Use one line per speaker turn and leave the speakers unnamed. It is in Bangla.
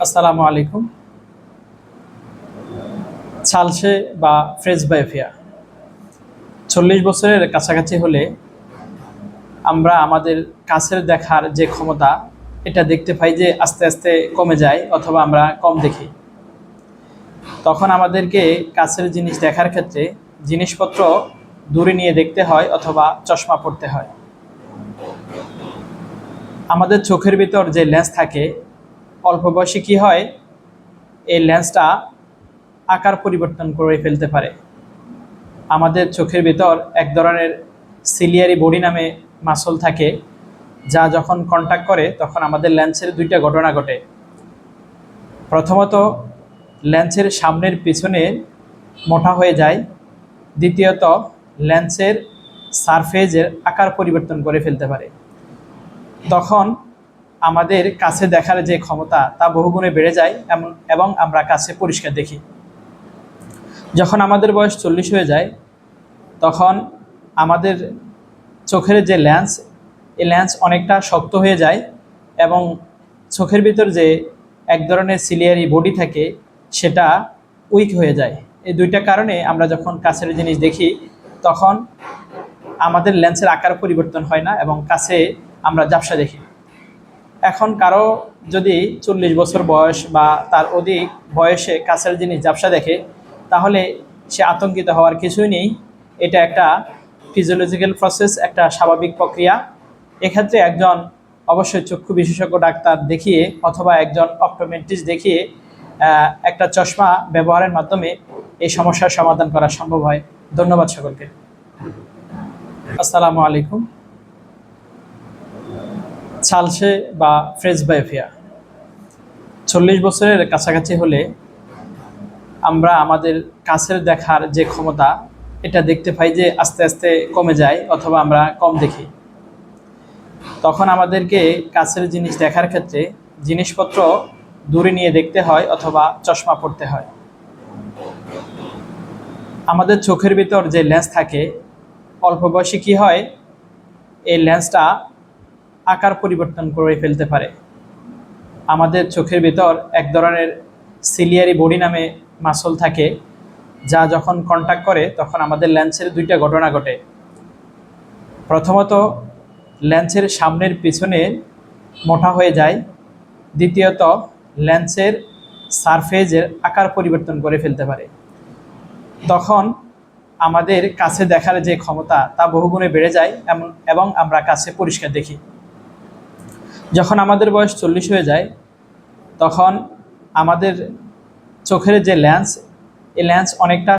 আসসালামু আলাইকুম। ছালসে বা প্রেসবায়োপিয়া 40 বছরের কাছাকাছি হলে আমরা আমাদের কাছের দেখার যে ক্ষমতা এটা দেখতে পাই যে আস্তে আস্তে কমে যায় অথবা আমরা কম দেখি। তখন আমাদেরকে কাছের জিনিস দেখার ক্ষেত্রে জিনিসপত্র দূরে নিয়ে দেখতে হয় অথবা চশমা পড়তে হয়। আমাদের চোখের ভিতর যে লেন্স থাকে, অল্প বয়সে কী হয়, এই লেন্সটা আকার পরিবর্তন করে ফেলতে পারে। আমাদের চোখের ভিতর এক ধরনের সিলিয়ারি বডি নামে মাসল থাকে, যা যখন কন্ট্যাক্ট করে তখন আমাদের লেন্সের দুইটা ঘটনা ঘটে। প্রথমত, লেন্সের সামনের পিছনে মোটা হয়ে যায়। দ্বিতীয়ত, লেন্সের সারফেসের আকার পরিবর্তন করে ফেলতে পারে। তখন আমাদের কাছে দেখার যে ক্ষমতা তা বহুগুণে বেড়ে যায় এবং আমরা কাছে পরিষ্কার দেখি। যখন আমাদের বয়স 40 হয়ে যায় তখন আমাদের চোখের যে লেন্স, এই লেন্স অনেকটা শক্ত হয়ে যায় এবং চোখের ভিতর যে এক ধরনের সিলিয়ারি বডি থাকে সেটা উইক হয়ে যায়। এই দুইটা কারণে আমরা যখন কাছের জিনিস দেখি তখন আমাদের লেন্সের আকার পরিবর্তন হয় না এবং কাছে আমরা ঝাপসা দেখি। এখন কারো যদি 40 বছর বয়স বা তার অধিক বয়সে কাছের জিনিস ঝাপসা দেখে, তাহলে সে আতঙ্কিত হওয়ার কিছুই নেই। এটা একটা ফিজিওলজিক্যাল প্রসেস, একটা স্বাভাবিক প্রক্রিয়া। এক্ষেত্রে একজন অবশ্যই চক্ষু বিশেষজ্ঞ ডাক্তার দেখিয়ে অথবা একজন অপটোমেট্রিস্ট দেখিয়ে একটা চশমা ব্যবহারের মাধ্যমে এই সমস্যার সমাধান করা সম্ভব হয়। ধন্যবাদ সকলকে। আসসালামু আলাইকুম। ছালসে বা প্রেসবায়োপিয়া 40 বছরের কাছাকাছি হলে আমরা আমাদের কাছের দেখার যে ক্ষমতা এটা দেখতে পাই যে আস্তে আস্তে কমে যায় অথবা আমরা কম দেখি। তখন আমাদেরকে কাছের জিনিস দেখার ক্ষেত্রে জিনিসপত্র দূরে নিয়ে দেখতে হয় অথবা চশমা পড়তে হয়। আমাদের চোখের ভিতর যে লেন্স থাকে, অল্প বয়সে কী হয়, এই লেন্সটা আকার পরিবর্তন করে ফেলতে পারে। আমাদের চোখের ভিতর এক ধরনের সিলিয়ারি বডি নামে মাসল থাকে, যা যখন কন্ট্যাক্ট করে তখন আমাদের লেন্সের দুইটা ঘটনা ঘটে। প্রথমত, লেন্সের সামনের পিছনে মোটা হয়ে যায়। দ্বিতীয়ত, লেন্সের সারফেসের আকার পরিবর্তন করে ফেলতে পারে। তখন আমাদের কাছে দেখার যে ক্ষমতা তা বহুগুণে বেড়ে যায় এবং আমরা কাছে পরিষ্কার দেখি। যখন আমাদের বয়স 40 হয়ে যায় তখন আমাদের চোখের যে লেন্স, এই লেন্স অনেকটা